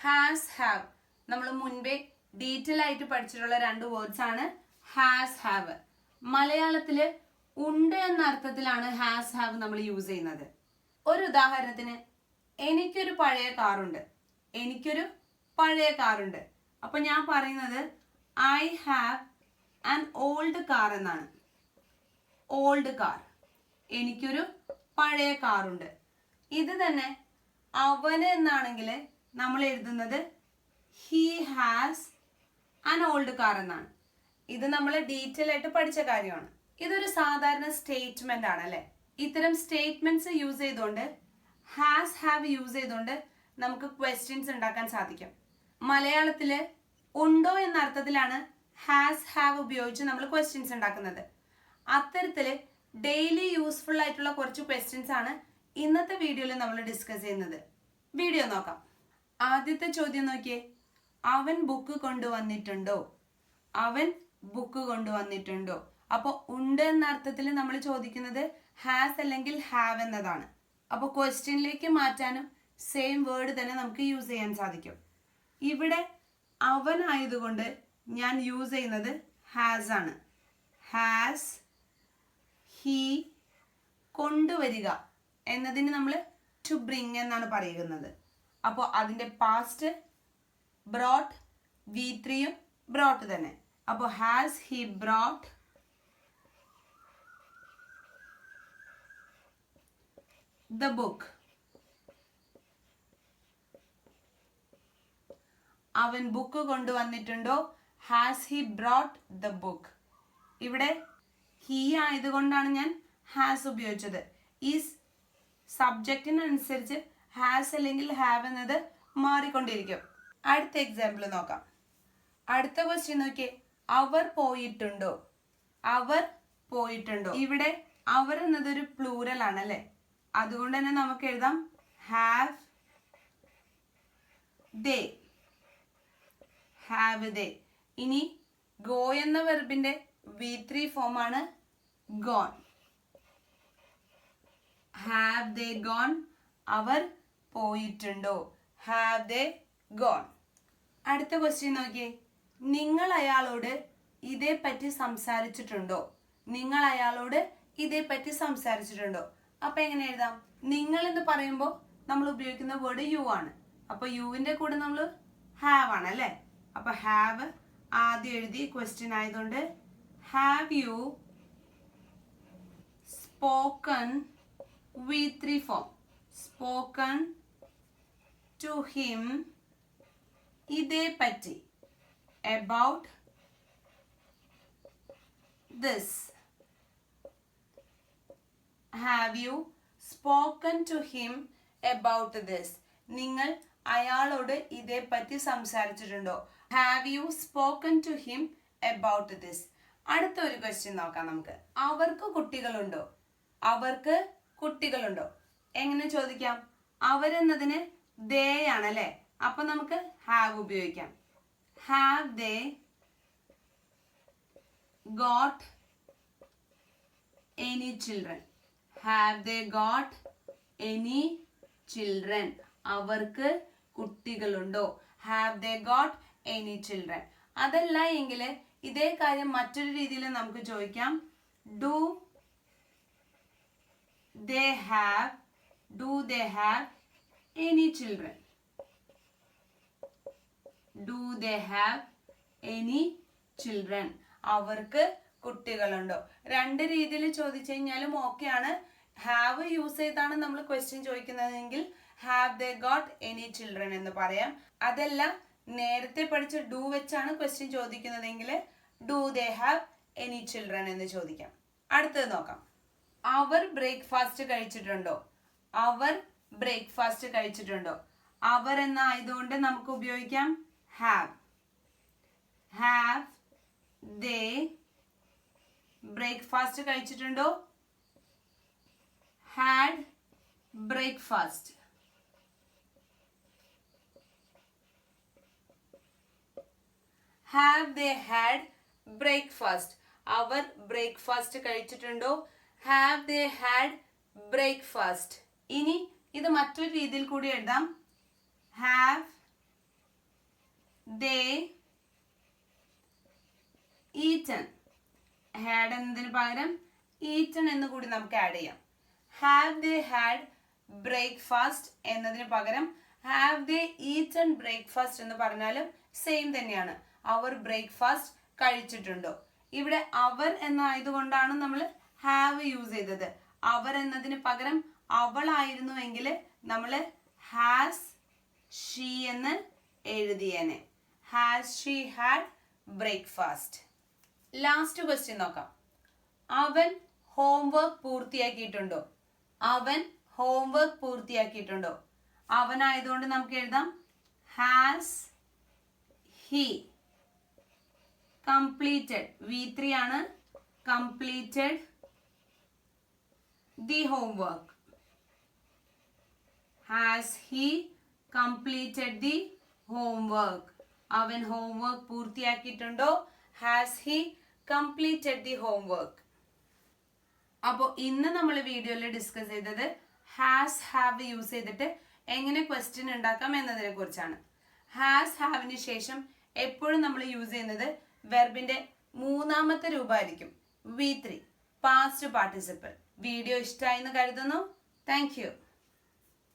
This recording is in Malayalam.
ഹാസ് ഹാവ് നമ്മൾ മുൻപേ ഡീറ്റെയിൽ ആയിട്ട് പഠിച്ചിട്ടുള്ള രണ്ട് വേർഡ്സ് ആണ് ഹാസ് ഹാവ്. മലയാളത്തില് ഉണ്ട് എന്ന അർത്ഥത്തിലാണ് ഹാസ് ഹാവ് നമ്മൾ യൂസ് ചെയ്യുന്നത്. ഒരു ഉദാഹരണത്തിന് എനിക്കൊരു പഴയ കാറുണ്ട്. എനിക്കൊരു പഴയ കാറുണ്ട്. അപ്പൊ ഞാൻ പറയുന്നത് I have an old car എന്നാണ്. Old car. എനിക്കൊരു പഴയ കാറുണ്ട്. ഇത് തന്നെ അവന് എന്നാണെങ്കിൽ നമ്മൾ എഴുതുന്നത് he has an old car എന്നാണ്. ഇത് നമ്മൾ ഡീറ്റെയിൽ ആയിട്ട് പഠിച്ച കാര്യമാണ്. ഇതൊരു സാധാരണ സ്റ്റേറ്റ്മെന്റ് ആണ് അല്ലെ. ഇത്തരം സ്റ്റേറ്റ്മെന്റ്സ് യൂസ് ചെയ്തുകൊണ്ട് ഹാസ് ഹാവ് യൂസ് ചെയ്തുകൊണ്ട് നമുക്ക് ക്വസ്റ്റ്യൻസ് ഉണ്ടാക്കാൻ സാധിക്കും. മലയാളത്തില് ഉണ്ടോ എന്ന അർത്ഥത്തിലാണ് ഹാസ് ഹാവ് ഉപയോഗിച്ച് നമ്മൾ ക്വസ്റ്റ്യൻസ് ഉണ്ടാക്കുന്നത്. അത്തരത്തില് ഡെയിലി യൂസ്ഫുൾ ആയിട്ടുള്ള കുറച്ച് ക്വസ്റ്റ്യൻസ് ആണ് ഇന്നത്തെ വീഡിയോയിൽ നമ്മൾ ഡിസ്കസ് ചെയ്യുന്നത്. വീഡിയോ നോക്കാം. ആദ്യത്തെ ചോദ്യം നോക്കിയേ. അവൻ ബുക്ക് കൊണ്ടുവന്നിട്ടുണ്ടോ? അവൻ ബുക്ക് കൊണ്ടുവന്നിട്ടുണ്ടോ? അപ്പൊ ഉണ്ട് എന്ന അർത്ഥത്തിൽ നമ്മൾ ചോദിക്കുന്നത് ഹാസ് അല്ലെങ്കിൽ ഹാവ് എന്നതാണ്. അപ്പൊ ക്വസ്റ്റ്യനിലേക്ക് മാറ്റാനും സെയിം വേർഡ് തന്നെ നമുക്ക് യൂസ് ചെയ്യാൻ സാധിക്കും. ഇവിടെ അവൻ ആയതുകൊണ്ട് ഞാൻ യൂസ് ചെയ്യുന്നത് ഹാസ് ആണ്. Has he. കൊണ്ടുവരിക എന്നതിന് നമ്മൾ ടു ബ്രിങ് എന്നാണ് പറയുന്നത്. അപ്പോൾ അതിന്റെ പാസ്റ്റ് ബ്രോട്ട്, V3യും ബ്രോട്ട് തന്നെ. അപ്പോൾ has he brought the book? അവൻ ബുക്ക് കൊണ്ടുവന്നിട്ടുണ്ടോ? Has he brought the book. ഇവിടെ ഹി ആയതുകൊണ്ടാണ് ഞാൻ ഹാസ് ഉപയോഗിച്ചത്. ഈ സബ്ജക്റ്റിനനുസരിച്ച് ഹാസ് അല്ലെങ്കിൽ ഹാവ് എന്നത് മാറിക്കൊണ്ടിരിക്കും. അടുത്ത എക്സാമ്പിൾ നോക്കാം. അടുത്ത ക്വസ്റ്റ്യൻ നോക്കിയേ. അവർ പോയിട്ടുണ്ടോ? അവർ പോയിട്ടുണ്ടോ? ഇവിടെ അവർ എന്നതൊരു പ്ലൂറൽ ആണ് അല്ലെ. അതുകൊണ്ട് തന്നെ നമുക്ക് എഴുതാം ഹാവ് ദേ. Have they. ഇനി ഗോ എന്ന വെർബിന്റെ V3 ഫോം ആണ് ഗോൺ. Have they gone? അവർ പോയിട്ടുണ്ടോ? Have they gone? അടുത്ത ക്വസ്റ്റ്യൻ നോക്കിയേ. നിങ്ങൾ അയാളോട് ഇതേപ്പറ്റി സംസാരിച്ചിട്ടുണ്ടോ? നിങ്ങൾ അയാളോട് ഇതേപ്പറ്റി സംസാരിച്ചിട്ടുണ്ടോ? അപ്പൊ എങ്ങനെ എഴുതാം? നിങ്ങൾ എന്ന് പറയുമ്പോൾ നമ്മൾ ഉപയോഗിക്കുന്ന വേർഡ് യു ആണ്. അപ്പൊ യുവിന്റെ കൂടെ നമ്മൾ ഹാവ് ആണ് അല്ലെ. അപ്പൊ ഹാവ് ആദ്യം എഴുതി ക്വസ്റ്റ്യൻ ആയതുകൊണ്ട് have you spoken V3 form. Spoken to him ഇതേപ്പറ്റി. about this. Have you spoken to him about this? നിങ്ങൾ അയാളോട് ഇതേപ്പറ്റി സംസാരിച്ചിട്ടുണ്ടോ? Have you spoken to him about this? അടുത്ത ഒരു ക്വസ്റ്റ്യൻ നോക്കാം നമുക്ക്. അവർക്ക് കുട്ടികളുണ്ടോ? അവർക്ക് കുട്ടികളുണ്ടോ? എങ്ങനെ ചോദിക്കാം? അവരെന്നതിന് they ആണല്ലേ. അപ്പൊ നമുക്ക് have ഉപയോഗിക്കാം. Have they got any children? Have they got any children? അവർക്ക് കുട്ടികളുണ്ടോ? Have they got any children? അതല്ല എങ്കിൽ ഇതേ കാര്യം മറ്റൊരു രീതിയിൽ നമുക്ക് ചോദിക്കാം. Do they have any children? Do they have any children? അവർക്ക് കുട്ടികളുണ്ടോ? രണ്ട് രീതിയിൽ ചോദിച്ചു കഴിഞ്ഞാലും ഓക്കെയാണ്. ഹാവ് യൂസ് ചെയ്താണ് നമ്മൾ ക്വസ്റ്റ്യൻ ചോദിക്കുന്നതെങ്കിൽ have they got any children എന്ന് പറയാം. അതല്ല നേരത്തെ പഠിച്ച ഡു വെച്ചാണ് ക്വസ്റ്റ്യൻ ചോദിക്കുന്നതെങ്കിൽ do they have any children എന്ന് ചോദിക്കാം. അടുത്തത് നോക്കാം. അവർ ബ്രേക്ക്ഫാസ്റ്റ് കഴിച്ചിട്ടുണ്ടോ? അവർ ബ്രേക്ക്ഫാസ്റ്റ് കഴിച്ചിട്ടുണ്ടോ? അവർ എന്ന ആയതുകൊണ്ട് നമുക്ക് ഉപയോഗിക്കാം have. Have they breakfast കഴിച്ചിട്ടുണ്ടോ? had breakfast. Have they had breakfast? അവർ ബ്രേക്ക്ഫാസ്റ്റ് കഴിച്ചിട്ടുണ്ടോ? Have they had breakfast? ഇനി ഇത് മറ്റൊരു രീതിയിൽ കൂടി എഴുതാം. Have ഹാഡ് എന്നതിന് പകരം ഈറ്റൺ എന്ന് കൂടി നമുക്ക് ആഡ് ചെയ്യാം. ഹാവ് ദേ ഹാഡ് ബ്രേക്ക്ഫാസ്റ്റ് എന്നതിന് പകരം ഹാവ് ദേ ഈറ്റൺ ബ്രേക്ക്ഫാസ്റ്റ് എന്ന് പറഞ്ഞാലും സെയിം തന്നെയാണ്. അവർ ബ്രേക്ക്ഫാസ്റ്റ് കഴിച്ചിട്ടുണ്ടോ? ഇവിടെ അവർ എന്നായതുകൊണ്ടാണ് നമ്മൾ ഹാവ് യൂസ് ചെയ്തത്. അവർ എന്നതിന് പകരം അവളായിരുന്നുവെങ്കിൽ നമ്മൾ ഹാസ് ഷീ എന്ന് എഴുതിയേനെ. Has she had breakfast. Last question നോക്കാം. അവൻ ഹോംവർക്ക് പൂർത്തിയാക്കിയിട്ടുണ്ടോ? അവൻ ഹോംവർക്ക് പൂർത്തിയാക്കിയിട്ടുണ്ടോ? അവനായതുകൊണ്ട് നമുക്ക് എഴുതാം ഹാസ് ഹി completed. V3 ആണ്. completed the homework. Has he completed the homework? അവൻ homework പൂർത്തിയാക്കിയിട്ടുണ്ടോ? Has he completed the homework? അപ്പോൾ ഇന്ന് നമ്മൾ വീഡിയോയിൽ ഡിസ്കസ് ചെയ്തത് ഹാസ് ഹാവ് യൂസ് ചെയ്തിട്ട് എങ്ങനെ ക്വസ്റ്റ്യൻ ഉണ്ടാക്കാം എന്നതിനെ കുറിച്ചാണ്. ഹാസ് ഹാവിന് ശേഷം എപ്പോഴും നമ്മൾ യൂസ് ചെയ്യുന്നത് വെർബിന്റെ മൂന്നാമത്തെ രൂപമായിരിക്കും V3, പാസ്റ്റ് പാർട്ടിസിപ്പിൾ. വീഡിയോ ഇഷ്ടമായി എന്ന് കരുതുന്നു. Thank you.